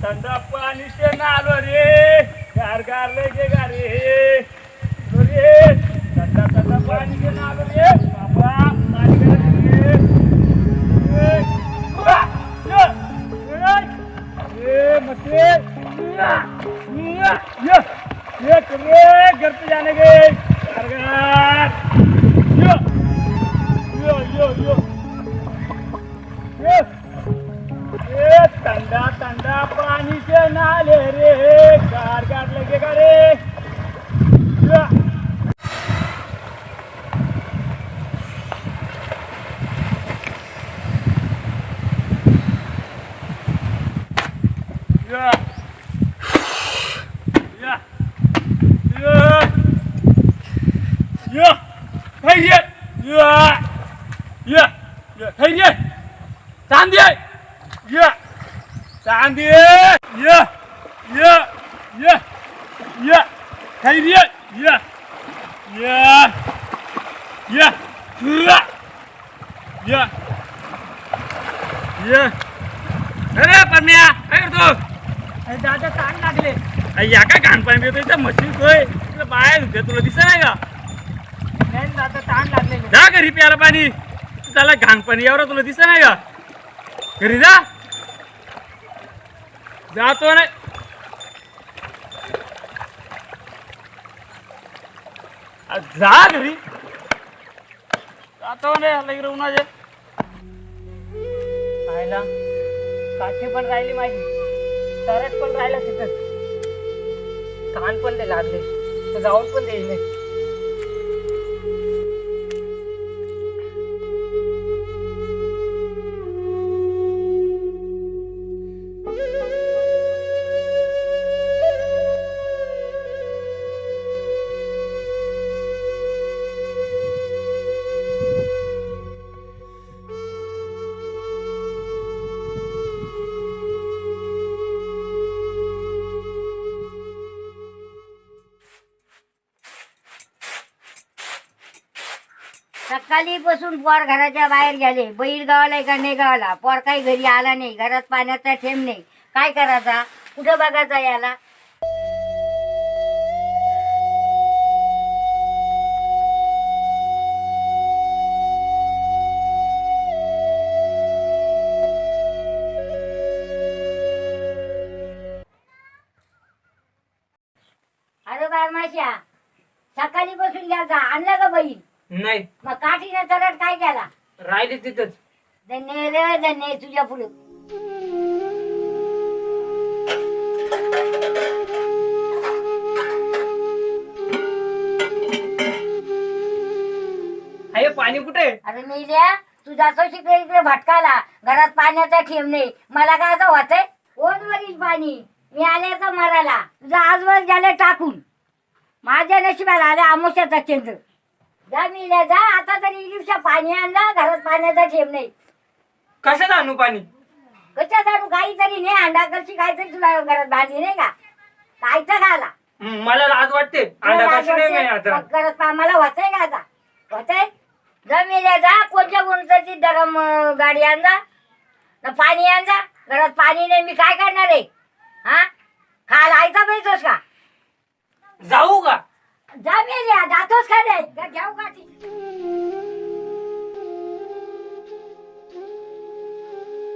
ठंडा पानी से नालो रे गार गार लेके गा रे ठंडा ठंडा पानी से नालो रे बाबा पानी रे मते ये करे घर पे जाने के गार गार यो यो यो ये ठंडा ठंडा पानी से नाले रे गार गार लगेगा रे या या या या hey ye ya ya ya hey ye Sandy ya Sandy ya ya ya ya hey ye ya ya ya ya ya ya अरे पन्या काय करतो अरे दादा ताण लागले. या काय घाणपाणी देतो मशीन कोय तुला बाहेर होते तुला दिसत नाही का नाही दादा ताण लागले. जा घरी प्यायला पाणी त्याला घाणपाणी एवढं तुला दिसत नाही का घरी जा जातो नाही जा घरी जातो नाही लगेच उन्हाचे पाहिला काठी पण राहिली माझी तरच पण राहिला तिथंच कान पण ते लागले तर जाऊन पण देईल नाही. सकाळी बसून पोर घराच्या बाहेर गेले बैल गावाला का नाही गावाला पोर काही घरी आला नाही घरात पाण्याचा थेंब नाही काय करायचा कुठं बघायचा याला अरे बारमाश्या सकाळी बसून घ्यायचा आणला का बैल नाही मग काठीने तरट काय केला राहिले तिथंच. धन्य रे धन्य तुझ्या पुढे अरे पाणी कुठे? अरे मेल्या तू जातो शिकडे इकडे भटकाला घरात पाण्याचा ठेव नाही मला काय असं होतंय कोण वरील पाणी मी आल्याचा मराला तुझा आजवर गेले टाकून माझ्या नशिबात आल्या आमोशाचा चंद्र जा मेल्या जा आता तरी दिवसा पाणी आणला घरात पाण्याचा ठेव नाही कशात आणू पाणी? कशा जाणू काहीतरी नाही अंडा कशी काहीतरी तुला घरात भांडी नाही का कायचं खाला मला लाज वाटते. अंडा कशी नाही मी आता. घरात आम्हाला होतंय का आता होतंय जा मेल्या जा कोणत्या कोणत्याची गरम गाडी आणजा ना पाणी आणजा घरात पाणी नाही मी काय करणार आहे हा खायला आयचा पाहिजेस का जाऊ का? जा मेल्या जातोच का नाही जा घेऊ का ती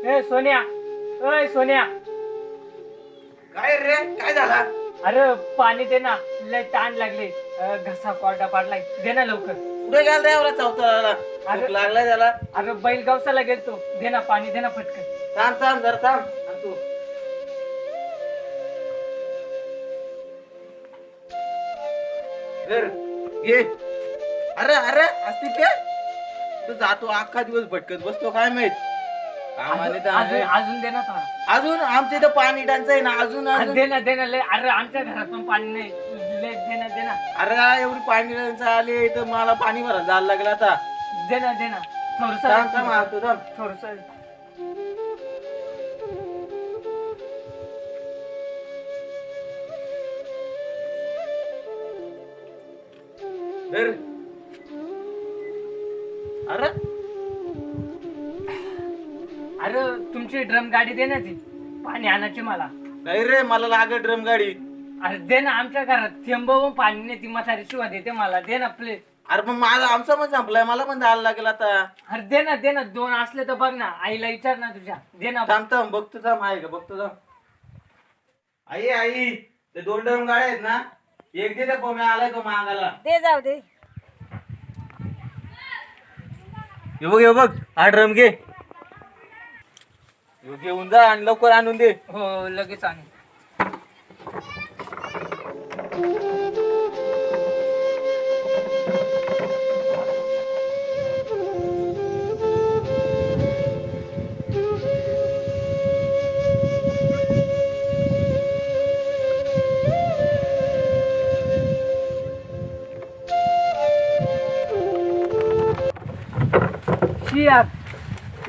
ए सोन्या ओय सोन्या काय रे काय झाला अरे पाणी दे ना लय ताण लागले घसा कोरडा पाडलाय दे ना लवकर. कुठे गेला रे एवढा चौथाला अरे लागलाय त्याला अरे बैल गावसाला गेलतो दे ना पाणी दे ना पटकन. थांब थांब जर थांब आणि तू धर, घे अरे अरे असती पे तू जातो अख्खा दिवस भटकत बसतो काय माहित आम्हाला तर अजून आहे. अजून दे ना थोडा. अजून आमच्या इथं पाणी टंचाई ना अजून अजून दे ना लय अरे आमच्या घरात पण पाणी नाही लय दे ना अरे एवढी पाणी टंचाई आली इथं मला पाणी भरायला जायला लागलं आता दे ना थांब थांब आणतो, थांब थोडस धर. अरे अरे तुमची ड्रम गाडी दे ना ती पाणी आणायची मला. नाही रे मला लागत ड्रम गाडी. अरे दे ना, आमच्या घरात थेंब पाणी नाही, ती म्हातारी शिवा देते मला. दे ना प्लीज. अरे पण माझा आमचा पण संपलाय, मला पण जायला लागेल आता. अरे दे ना, दे ना. 2 असले तर बघ ना, आईला विचार ना तुझ्या. दे ना. थांब थांब बघतो, थांब आहे का बघतो थांब. आई आई ते 2 ड्रम गाड्या आहेत ना, एक दे ते मी आलाय तो मागायला. दे जाऊ दे. हे बघ हा ड्रम घे. घेऊन जा आणि लवकर आणून दे. हो लगेच आण. यार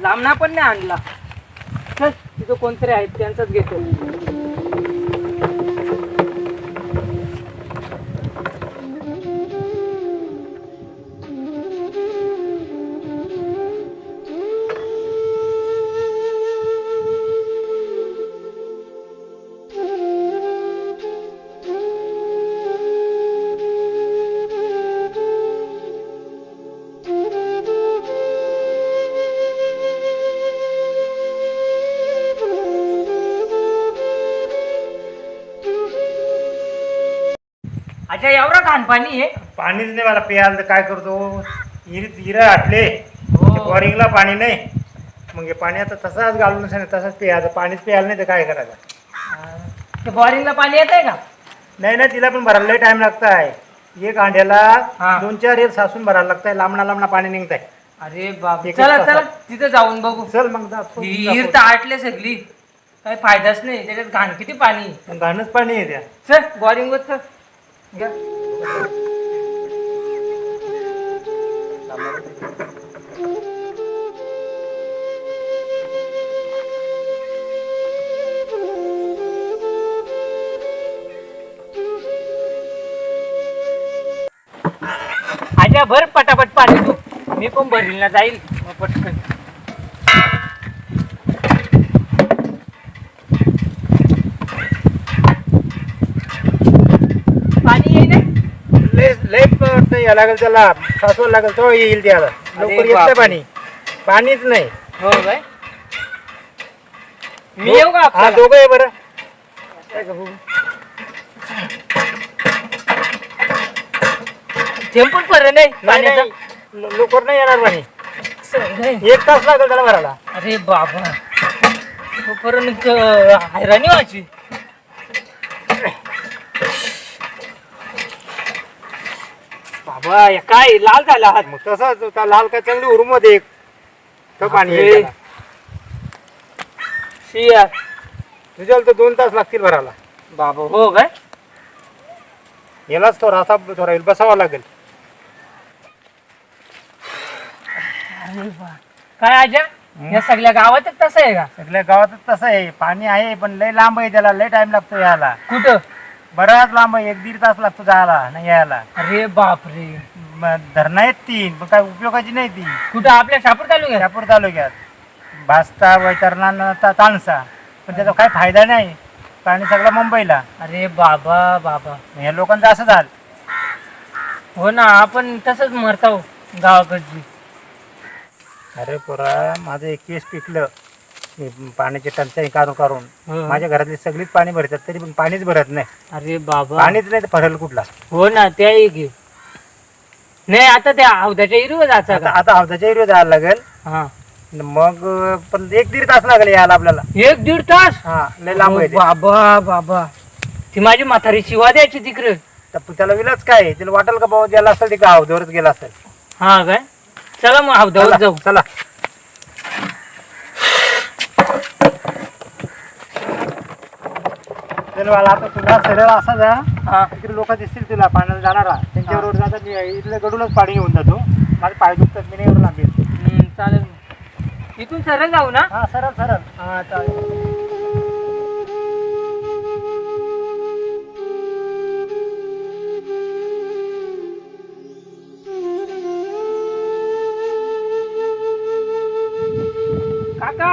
लांबणा पण नाही आणला. चल तिथं कोणतरी आहेत त्यांचाच घेतो. अच्छा एवढं घाण पाणी आहे. पाणीच नाही मला प्यायला, तर काय करतो. हिरं आटले, बोरिंगला पाणी नाही. मग हे पाणी आता तसाच घालून तसाच प्यायचं. पाणीच प्यायला नाही तर काय करायचं. ते बोरिंगला पाणी येत आहे का? नाही ना, तिला पण भरायला टाइम लागत आहे. एक अंड्याला 2-4 रेल सासून भरायला लागत आहे. लांबणा पाणी निघत आहे. अरे बाबा चला चला तिथे जाऊन बघू. चल मग विहीर तर आटले सगळी, काही फायदाच नाही. त्याच्यात घाण किती पाणी. घाणच पाणी आहे त्या. चल बोरिंग वर चल. घ्या. आजा भर पटापट पाणी तू. मी पण भरील ना, जाईल मग पटकन. पाणी येईल लय या लागेल त्याला, सासवं लागेल तो येईल त्याला. लवकर येत नाही पाणी. पाणीच नाही. हो काय? मी येऊ का? हा दोघं आहे बरं. थेंब पण पर्यंत नाही पाण्याचा. लवकर नाही येणार पाणी. 1 तास लागेल त्याला भरायला. अरे बाबा तोपर्यंत हैराणी व्हायची. बाबा हे काय लाल झाला हात. मग तसाच होता लाल, काय चांगली उरुमत एक तो पाणी बापरे. येईल त्याला. शिया तुझ्याला तर 2 तास लागतील भरायला. बाबा हो काय? यालाच तो रासा थोडा बसावा लागेल. काय आजा या सगळ्या गावातच तसं आहे का? सगळ्या गावातच तसं आहे. पाणी आहे पण लय लांब आहे, त्याला लय टाइम लागतो यायला. कुठं? बराच लांब आहे. 1-1.5 तास लागतो जायला नाही यायला. अरे बापरे. धरणं आहेत 3 पण काय उपयोगाची नाही ती. कुठं? आपल्या शापूर तालुक्यात? शापूर तालुक्यात भास्ता, वैतरणा, तानसा. पण त्याचा काय फायदा नाही. पाणी सगळं मुंबईला. अरे बाबा बाबा या लोकांचं असं झालं. हो ना, आपण तसंच मरतो गावाकडची. अरे पोरा, माझं एक केस पिकलं. मी पाण्याची टंचाई काढून माझ्या घरातली सगळीच पाणी भरतात, तरी पण पाणीच भरत नाही. अरे बाबा पाणीच नाही तर भरल कुठला. हो ना, ते आहे की नाही. आता त्या हौदाच्या इरूवर जायचं का? आता हौदाच्या एरिया जायला लागेल. हा मग पण 1-1.5 तास लागेल यायला आपल्याला. 1-1.5 तास? हा लय लांब आहे ते. बाबा बाबा ती माझी म्हातारी शिवा द्यायची तिकडे. तर त्याला विलाच काय, त्याला वाटेल का बाबा गेला असेल ते का हौदावरच गेला असेल. हा काय? चला मग हौदावर जाऊ. चला. मला आता तुला सरळ असा जा. तिकडे लोक दिसतील तुला पाण्याला जाणारा, त्यांच्याबरोबर जातात. इथल्या गडूलाच पाणी घेऊन जातो. माझे पाय दुखतात, मी नाही लागेल. चालेल. इथून सरळ जाऊ ना? हा सरळ सरळ. हा चालेल. काका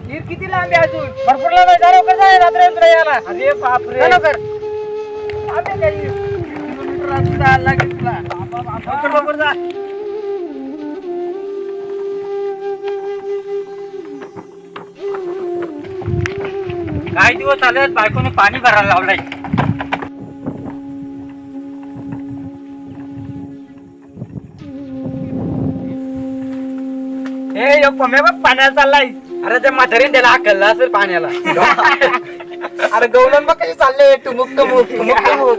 हीर किती लागली? लांब आहे अजून. भरपूर लांब आहे. जा लवकर जा, रात्र तुला यायला. अरे बापरे, लवकर आम्ही काही किलोमीटर अजून जायला लागेल तुला. लवकर लवकर जा. काही दिवस आले बायकोने पाणी भरायला लावलंय. हे पम्या बघ पाण्याला चाललाय. अरे ते म्हातारीने त्याला हाकललं असेल पाण्याला. अरे गवलन बघ कशी चालले टुमुक टुमुक टुमुक टुमुक.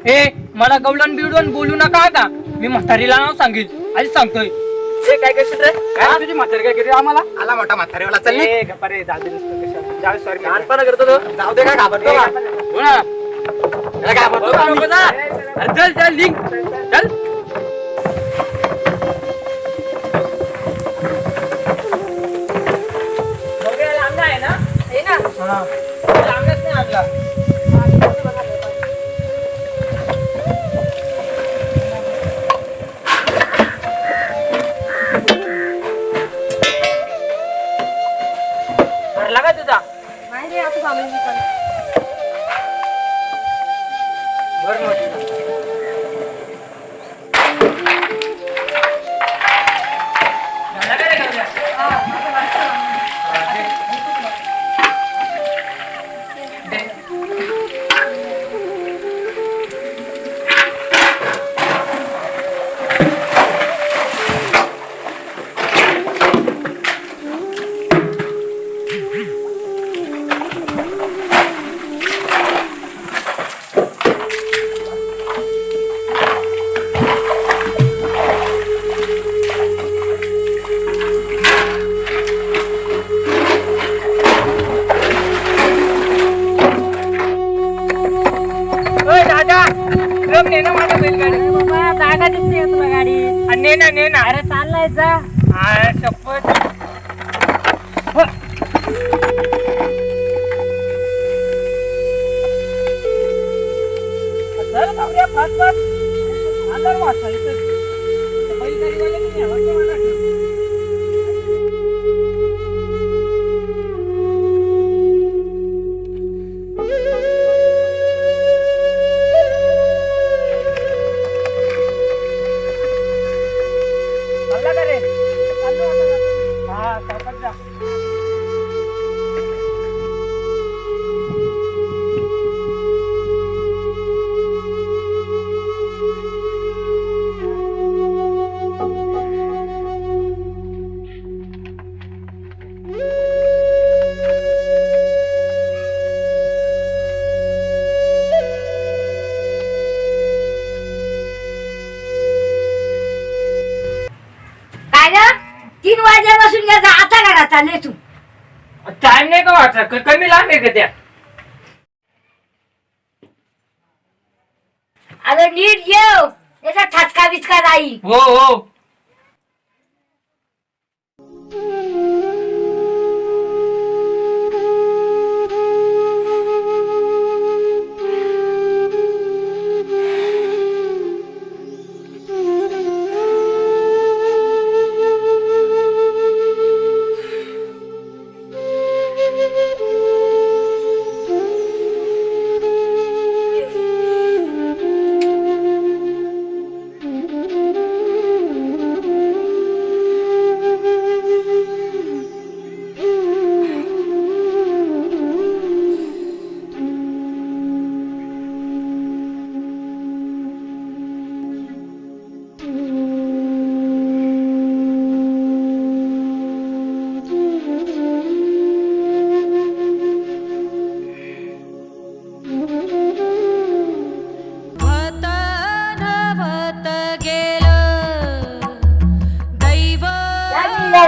हे मला गवलन बिवडून बोलू नका का. मी म्हातारीला नाव सांगेल आधी सांगतोय. हे काय करशील रे? काय तुझी म्हातारी काय करते आम्हाला? आला मोठा म्हातारीवाला चालली. लहानपणा करतो तो. जाऊ दे काय घाबरतो का? हो ना. त्याला घाबरतो का आम्ही? अरे चल चल लिंक चल. लांब आहे ना. हे ना लांबच नाही आपला. भरला का तुझा? माहिती असं चालू पण भर मोठी. झाला का रे गवल्या? ओय दादा, रम ने ना माझ्या बैलगाडी. बाबा जागा दिसते तुला गाडी. ने ना. अरे चाललाय जा. अरे शपथ. चल बाबऱ्या फास्ट फास्ट. अंदर वाचा इथं. बैलगाडीवाले किती आहे? वाचा मला. चालला का रे? चाललो आता. हा सावकाश जा. काय ग 3 वाजल्यापासून याचा आता घरात चालले तू. टाइम नाही का वाटला? कमी लांब आहे का त्या? अरे नीट जेव. याचा ठसका बिचका जाईल. हो हो.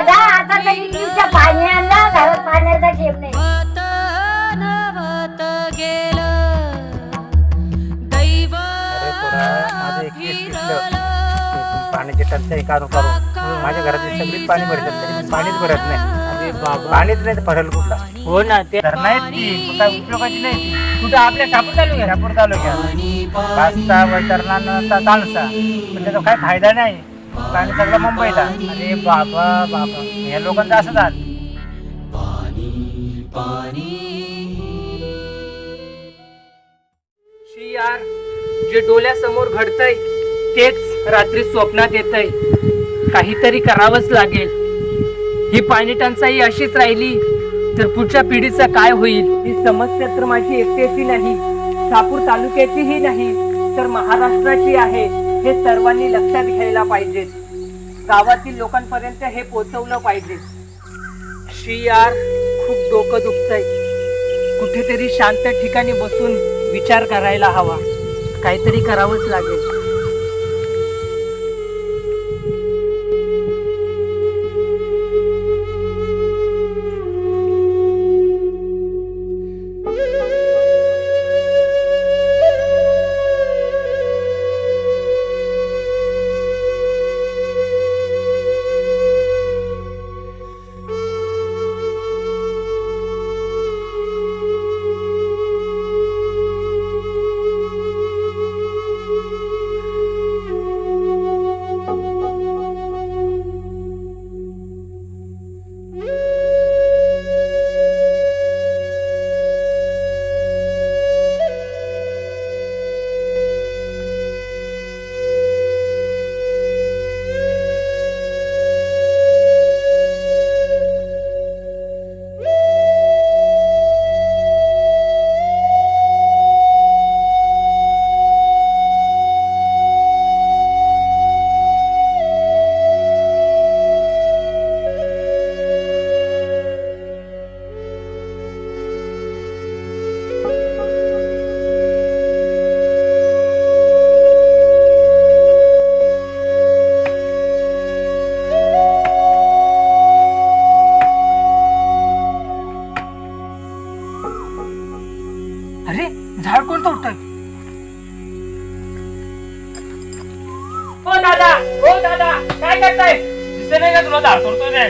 जा आता तरी नीटच्या पाण्याला घरात पाण्याचा ठेव नाही. अरे पोरा, माझं एक केस दिसलं. पाण्याची टंचाई काढून माझ्या घरात सगळीच पाणी भरतात तरी मी पाणीच भरत नाही. अरे बाबा. पाणीच नाही भरल कुठला. हो ना ते. तर नाही ती काय उपयोगाची नाही ती. कुठं आपल्या शापूर चालू घ्या. रापूर तालुक्यात पास्ता वैतरणाचा चालसा पण त्याचा काय फायदा नाही. पाणी सगळं मुंबईला. अरे बाबा बाबा, या लोकांचं असं झालं. शी यार, जे डोळ्यासमोर घडतंय तेच रात्री स्वप्नात येतंय. काहीतरी करावंच लागेल. ही पाणी टंचाई अशीच राहिली तर पुढच्या पिढीचं काय होईल? ही समस्या तर माझी एकट्याची नाही, शहापूर तालुक्याचीही नाही तर महाराष्ट्राची आहे. हे सर्वांनी लक्षात घ्यायला पाहिजे. गावातील लोकांपर्यंत हे पोहोचवलं पाहिजे. शी यार, खूप डोकं दुखतंय. कुठेतरी शांत ठिकाणी बसून विचार करायला हवा. काहीतरी करावंच लागेल. अरे, झाड कोण तोडतोय? ओ दादा, ओ दादा, काय करताय? दिसत नाही का तुला झाड तोडतोय ते?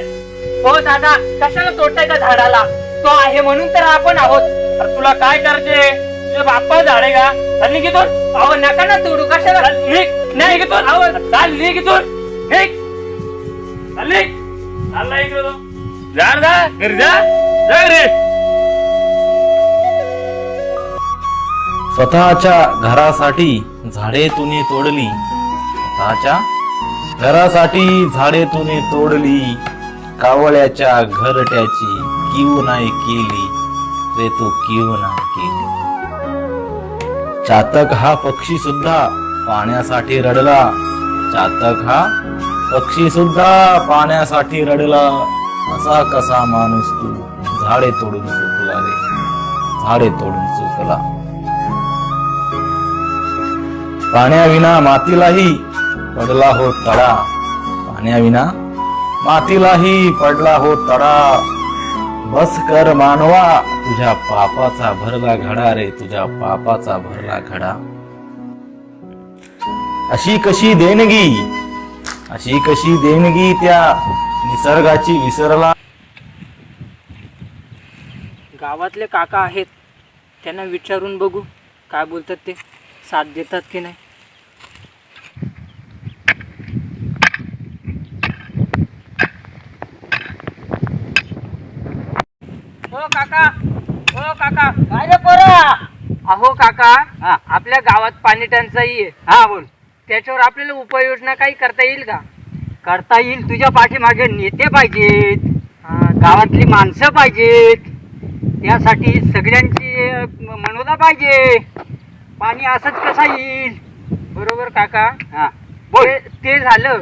हो दादा, कशाला तोडताय त्या झाडाला? तो आहे म्हणून तर आपण आहोत. अरे तुला काय करायचे? तुझ्या बाप्पा झाड आहे का? चाल निघ इथून. अहो नका ना तोडू. कशाला? चाल निघ. नाही निघ इथून. चाल निघ इथून. निघ. चाल निघ. चालला इकडे तो. जा रे, जा घरी जा. जा घरी. स्वतःच्या घरासाठी झाडे तुने तोडली, स्वतःच्या घरासाठी झाडे तुने तोडली, कावळ्याच्या घरट्याची कीव नाही केली रे, तू कीव नाही केली. चातक हा पक्षी सुद्धा पाण्यासाठी रडला, चातक हा पक्षी सुद्धा पाण्यासाठी रडला. असा कसा माणूस तू झाडे तोडून चुकला रे, झाडे तोडून चुकला. पाण्याविना मातीलाही पडला हो तडा, पाण्याविना मातीलाही पडला हो तडा. बस कर मानवा, तुझ्या पापाचा भरला घडा रे, तुझ्या पापाचा भरला घडा. अशी कशी देणगी, अशी कशी देणगी त्या निसर्गाची विसरला. गावातले काका आहेत, त्यांना विचारून बघू काय बोलतात ते, साथ देतात की नाही. हो काका, हो काका. काय रे पोरा? अहो काका, आपल्या गावात पाणी टंचाई आहे. हा बोल. त्याच्यावर आपल्याला उपाययोजना काही करता येईल का? करता येईल. तुझ्या पाठीमागे नेते पाहिजेत, गावातली माणसं पाहिजेत, त्यासाठी सगळ्यांची मनोदा पाहिजे. पाणी असंच कसं येईल? बरोबर काका. हा बोल. ते झालं,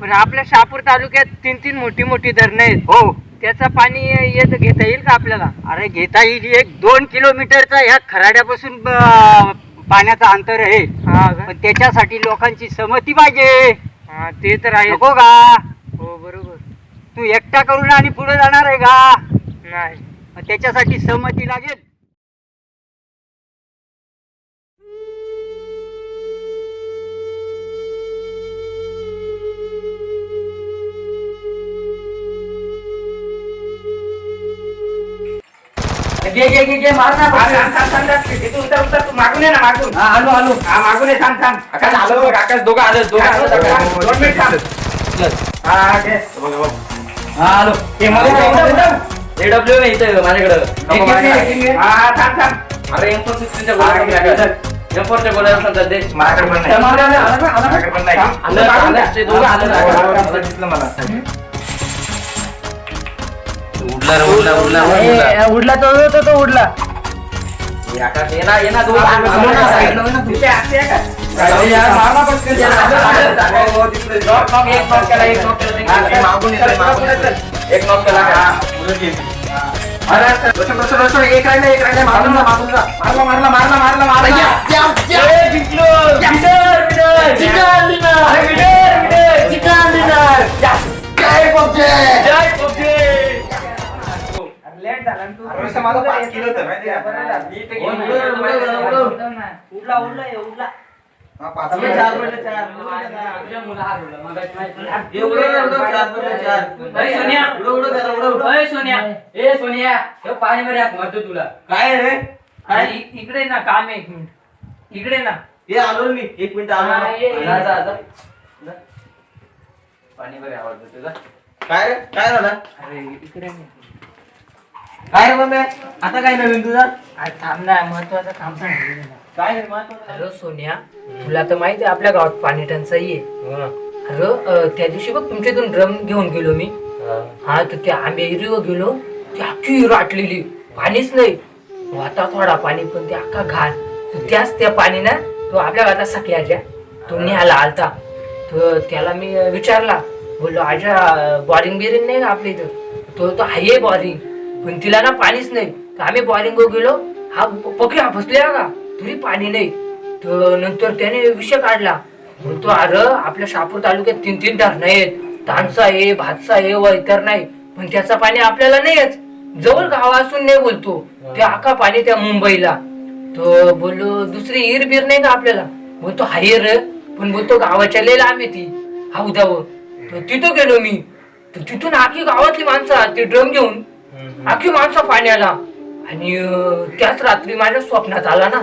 पण आपल्या शहापूर तालुक्यात 3 मोठी मोठी धरणं आहेत. हो, त्याचं पाणी घेता येईल का आपल्याला? अरे घेता येईल. 1-2 किलोमीटरचा ह्या खराड्यापासून पाण्याचा अंतर आहे. हा का? पण त्याच्यासाठी लोकांची सहमती पाहिजे. हा, ते तर आहे. नको का? हो बरोबर. तू एकटा करून आणि पुढे जाणार आहे का? नाही. मग त्याच्यासाठी सहमती लागेल. घे मार ना. मागून ये ना, मागून. आलो आलो. मागून ये. थांब थांब. आकाश आलो. आकाश दोघं आलं. दोघं 2 मिनिट थांब. आलो. हे मध्ये जाऊ. AW नाही इथं माझ्याकडं. हा थांब थांब अरे M416 गोळ्या M4च्या गोळ्या असतात ते. माझ्याकडे पण नाही माझ्याकडे पण नाही आलं, ते दोघं आलं. आता दिसलं मला उडला तो उडला. आकाश ये ना दोघं आलं ना साईडला होय ना तू. जाऊ यार, मार ना पटकन. एक नॉक केला, एक नॉक केला. हा, ते मागून येतोय, मागून येतोय. एक नॉक केला. अरे बस, एक राहिला मारून जा. मारला लेट झाला तू. माझा 5 किलो होतं माहिती आहे का? उडला. हा, 5 किलो. 4 पडले, 4. सोनिया पाणी मध्ये हात मारतो तुला. काय रे काय इकडे ना काम आहे, एक मिनिट इकडे ना. हे आलो मी 1 मिनिट आलो. हा, ये. पाणी बरे आवडतं तुला. काय रे काय झालं अरे इकडे नाही. काय रे मम्मी आता काय नवीन तुझा अरे थांब ना, महत्वाचं काम सांगितलं ना. काय रे महत्वाचं? हॅलो सोनिया, तुला तर माहिती आहे आपल्या गावात पाणी टंचाई आहे. अरे त्या दिवशी बघ तुमच्या इथून ड्रम घेऊन गेलो मी. हा तर त्या आंबे हिरीवर गेलो, ती अख्खी हिरो आटलेली, पाणीच नाही. वाता थोडा पाणी पण ते अख्खा घाण. तर त्याच त्या पाणी ना तो आपल्या गावात सख्याच्या तो न्यायला आलता. तर त्याला मी विचारला, बोललो आजा बॉरिंग बिरिंग नाही का आपल्या इथं? तो आहे बॉरिंग, पण तिला ना पाणीच नाही. तर आम्ही बॉरिंग गेलो, हा पकी बसलेला का तरी पाणी नाही. तर नंतर त्याने विषय काढला, म्हणतो अरे आपल्या शहापूर तालुक्यात 3 धरणं आहेत, तानसा आहे, भातसा आहे, वैतर नाही, पण त्याचं पाणी आपल्याला नाही येत. जवळ गाव असून नाही बोलतो ते अख्खा पाणी त्या मुंबईला. तो बोललो दुसरी हिर बीर नाही का आपल्याला? बोलतो हाय रे, पण बोलतो गावाच्या लय लांब आहे ती हौदावर. तर तिथं गेलो मी, तर तिथून आखी गावातली माणसं ते ड्रम घेऊन आखी माणसं पाण्याला. आणि त्याच रात्री माझ्या स्वप्नात आला ना.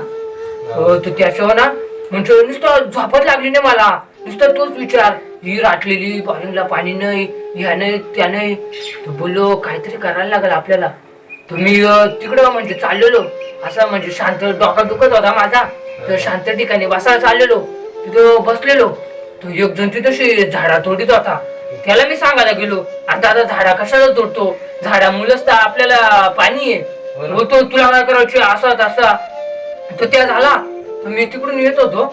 तर त्याच्यावर ना म्हणजे नुसतं झोपत लागली नाही मला, नुसतं तोच विचार, ही राटलेली बॉरिंगला पाणी नाही, ह्या नाही त्या नाही. तर बोललो काहीतरी करायला लागेल आपल्याला. तर मी तिकडं म्हणजे चाललेलो, असं म्हणजे शांत, डोका दुखत होता माझा, तर शांत ठिकाणी बसायला चाललेलो. तिथं बसलेलो, तो एक जण तिथं झाडा तोडीत होता. त्याला मी सांगायला गेलो, आता आता झाडा कशाला तोडतो, झाडा मुलंच तर आपल्याला पाणी आहे, होतो तुला काय करायची असा तसा. तो त्या झाला. तर मी तिकडून येत होतो,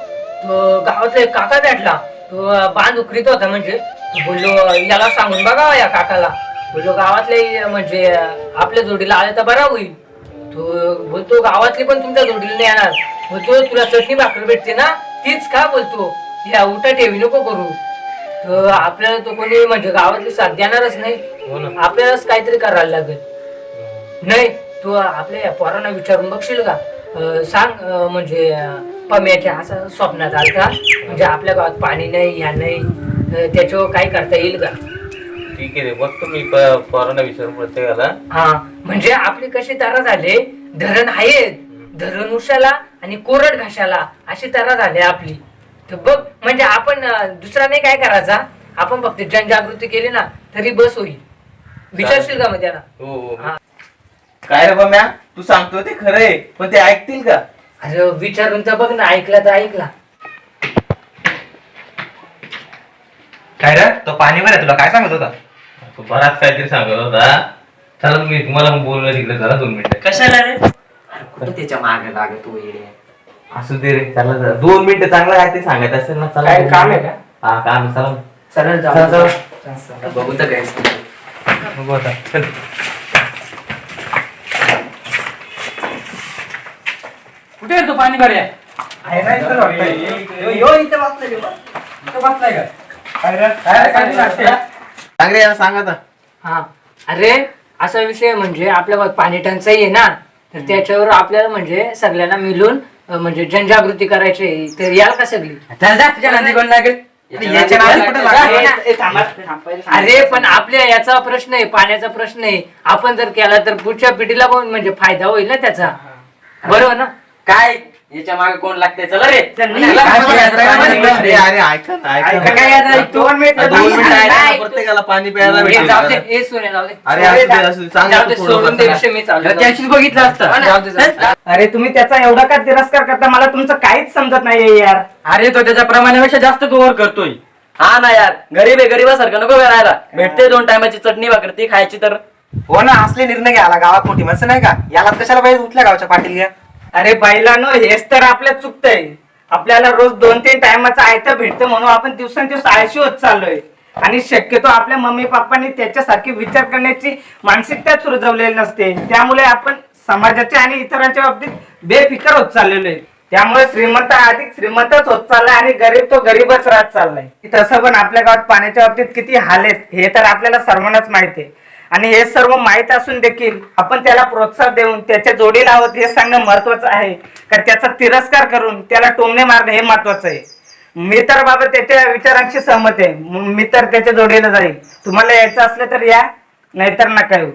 तो गावातला एक काका भेटला, तो बांध उकरीत होता. म्हणजे बोललो याला सांगून बघा या काकाला, बोललो गावातले म्हणजे आपल्या जोडीला आले तर बरा होईल. तो बोलतो गावातली पण तुमच्या जोडीला नाही येणार, बोलतो तुला चटणी भाकर भेटते ना तीच खा, बोलतो या उठा ठेवी नको करू. तर आपल्याला तो कोणी म्हणजे गावातली साथ देणारच नाही, आपल्यालाच काहीतरी करायला लागेल. नाही तू आपल्या या पोरांना विचारून बघशील का? सांग म्हणजे पम्याच्या असं स्वप्नात आलता, म्हणजे आपल्या गावात पाणी नाही ह्या नाही, त्याच्यावर काय करता येईल का? ठीक आहे बघतो मी पोरांना विचारून प्रत्येकाला. हा म्हणजे आपली कशी तारा झाले, धरण आहेत, धरण उशाला आणि कोरड घाशाला अशी तारा झाली आपली. तर बघ म्हणजे आपण दुसरा नाही काय करायचा, आपण फक्त जनजागृती केली ना तरी बस होईल. विचारशील का मग त्याला? हो हा. काय रे बम्या तू सांगतो ते खरं आहे, पण ते ऐकतील का? अरे विचारून तर बघ ना, ऐकला तर ऐकला. काय रे तो पाणी बरं तुला काय सांगत होता? तो बराच काहीतरी सांगत होता. चला मी तुम्हाला बोलणं तिकडे जरा 2 मिनिटं. कशाला रे? कुठं त्याच्या मागे लागतो येडे. असू दे रे, चला 2 मिनिटं चांगलं काय ते सांगायचं असेल ना. चला काय काम आहे का? हा काम आहे, चला सरळ चला, जाऊ. चला. बघू तर काय बघू आता चल. कुठे आहे तो पाणी भर्या? आहे ना इथं वाटतंय. इथं बसलाय का? काय रे? काय सांगते? सांग रे याला सांग आता. हा अरे असा विषय म्हणजे आपल्या गावात पाणी टंचाई आहे ना, तर त्याच्यावर आपल्याला म्हणजे सगळ्यांना मिळून म्हणजे जनजागृती करायची आहे. तर याल का सगळी? अरे पण आपल्या याचा प्रश्न आहे, पाण्याचा प्रश्न आहे. आपण जर केला तर पुढच्या पिढीला पण म्हणजे फायदा होईल ना त्याचा, बरोबर ना? काय याच्या मागे कोण लागते चला रे चल, निघ. चला. अरे अरे ऐका ना, ऐका ना. काय याचा एक 2 मिनिट 2 मिनिटं आहे ना, नाही. प्रत्येकाला पाणी प्यायला ए, भेटेल. जाऊ दे ए सोने जाऊ दे अरे असू दे, असू दे. सांग जाऊ दे तू थोडं सोडून दे बसा. विषय मी चालू त्याशीच बघितलं असतं जाऊ दे, जाऊ दे. अरे तुम्ही त्याचा एवढा का तिरस्कार करता मला तुमचं काहीच समजत नाहीये यार. अरे तो त्याच्या प्रमाणापेक्षा जास्त कव्हर करतोय हा ना यार गरीब आहे गरीबासारखं नको राहायला भेटते 2 टायमाची चटणी भाकर ती खायची तर हो ना असले निर्णय घ्यायला गावात मोठी माणसं नाही का याला कशाला पाहिजे उठल्या गावच्या पाटील घ्या. अरे बैलांनो हेच तर आपल्या चुकतंय. आपल्याला रोज 2-3 टायमाचं आयतं भेटतं म्हणून आपण दिवसेंदिवस आळशी होत चाललोय. आणि शक्यतो आपल्या मम्मी पप्पांनी त्याच्यासारखी विचार करण्याची मानसिकताच रुजवलेली नसते. त्यामुळे आपण समाजाच्या आणि इतरांच्या बाबतीत बेफिकर होत चाललेलो आहे. त्यामुळे श्रीमंत अधिक श्रीमंतच होत चाललाय आणि गरीब तो गरीबच राहत चाललाय. तसं पण आपल्या गावात पाण्याच्या बाबतीत किती हाल आहेत हे तर आपल्याला सर्वांनाच माहिती आहे. आणि हे सर्व माहीत असून देखील आपण त्याला प्रोत्साहन देऊन त्याच्या जोडी लावत हे सांगणं महत्वाचं आहे का त्याचा तिरस्कार करून त्याला टोमणे मारणं हे महत्वाचं आहे. मी तर बाबा त्याच्या विचारांशी सहमत आहे. मी तर त्याच्या जोडीला जाईल. तुम्हाला यायचं असलं तर या नाहीतर नका येऊ.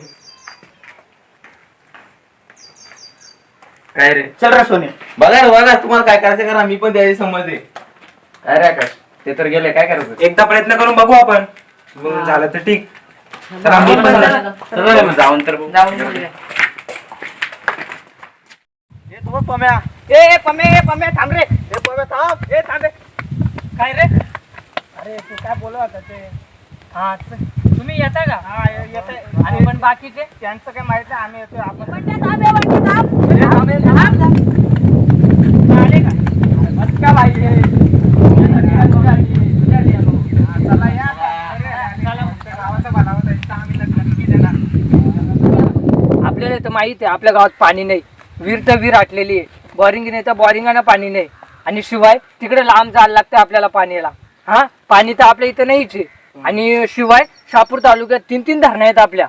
काय रे चल रे सोने. बघा ना, बघा तुम्हाला काय करायचं करा, मी पण त्याची समज आहे. काय रे आकाश ते तर गेले काय करायचं एकदा प्रयत्न करून बघू आपण मग झालं तर ठीक. चला रे मग जाऊन तर बघू. जाऊन बोलूया. ए पम्या थांब रे. थांब रे. काय रे अरे तू काय बोलत होता ते? हा तुम्ही येता का हा येतंय. आणि पण बाकीचे त्यांचं काय माहित नाही आम्ही येतोय. आपण आले का बस का भाई हे? चला या. गावाचं बनावं आहे. आम्ही नक्की देणार. आपल्याला तर माहित आहे आपल्या गावात पाणी नाही. विहीर तर विहीर आटलेली आहे. बोरिंग नाही तर बोरिंगानं पाणी नाही. आणि शिवाय तिकडे लांब जायला लागतं आपल्याला पाण्याला. हा पाणी तर आपल्या इथं नाहीच आहे. आणि शिवाय शहापूर तालुक्यात 3 धरणं आहेत आपल्या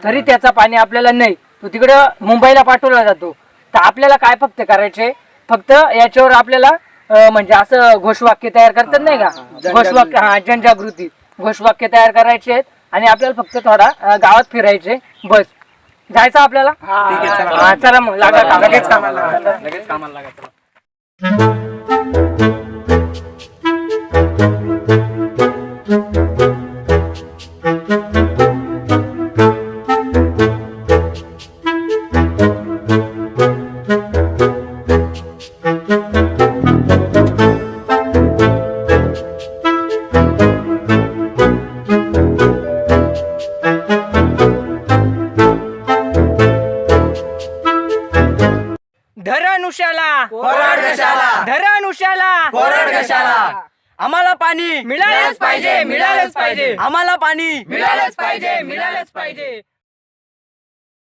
तरी त्याचा पाणी आपल्याला नाही. तो तिकडे मुंबईला पाठवला जातो. तर आपल्याला काय फक्त करायचे फक्त याच्यावर आपल्याला म्हणजे असं घोषवाक्य तयार करतात नाही का घोषवाक्य हा जनजागृती घोषवाक्य तयार करायचे आहेत. आणि आपल्याला फक्त थोडा गावात फिरायचे बस. जायचं आपल्याला हा चला मग लागा कामाला. लगेच कामाला लागा. लगेच कामाला लागा चला. धरण उशाला धरण उशाला आम्हाला पाणी मिळालंच पाहिजे आम्हाला पाणी मिळालंच पाहिजे